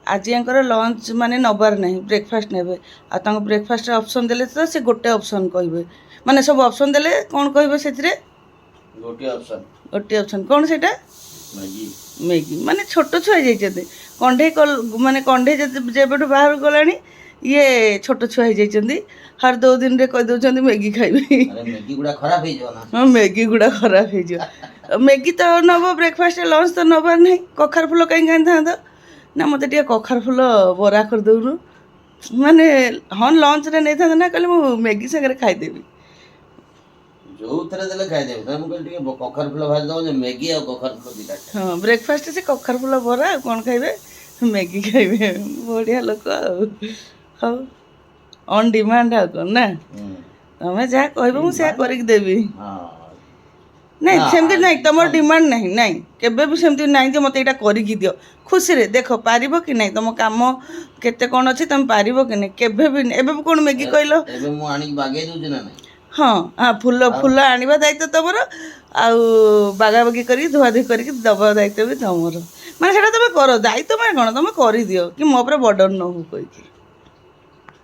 आज यांकर लंच माने नबार नहीं ब्रेकफास्ट नेबे आ ब्रेकफास्ट ऑप्शन देले तो से गोटे ऑप्शन कहबे माने सब ऑप्शन देले कौन कहबे सेतिरे गोटे ऑप्शन कौन सेटा मैगी माने छोट छुआ जाइछते कंढे माने कंढे जेबेठु बाहर गलानी ये छोट छुआ जाइछते हर 2 दिन रे कह दउछंती मैगी खाइबे मैगी गुड़ा खराब हो जाओ ना हाँ मैगी गुड़ा खराब हो जाओ मैगी तो नब ब्रेकफास्ट लंच तो नबार नहीं कखार फुल कहीं खाई था ना मत कखार फुल बरा कर दउनु माने हाँ लंच रे नहीं था ना कहले मु मैगी सागर खाईदेवी जो थरे देले खाई देबे त मु कहली टिके कखार फुल भाज दो जे मैगी आ कखार फुल दिटा हाँ ब्रेकफास्ट से कखार फुल बरा कौन खाइबे मैगी खाइबे बढ़िया लोक हाँ ऑन डिमांड आ कौन ना तमें जहाँ कहबे मु से करिक देबी नहीं सेमती नहीं तुम डिमांड नहीं नहीं केबे भी सेमती नहीं जे मते एटा करिक दियो खुशी रे देखो पारिबो कि नहीं तुम काम केते कोन अछि तुम पारिबो कि नहीं केबे भी एबे भी कोन मैगी कहलो एबे मु आनी बागे दउ ना नहीं हाँ हाँ फुल फुल आनिबा दायित्व तुमर आउ बागाबागी करी धुआधुई करके दबा दायित्व भी तुमर माने सेटा तुम कर दायित्व माने कोन तुम करि दियो कि मो पर बर्डन न हो कहि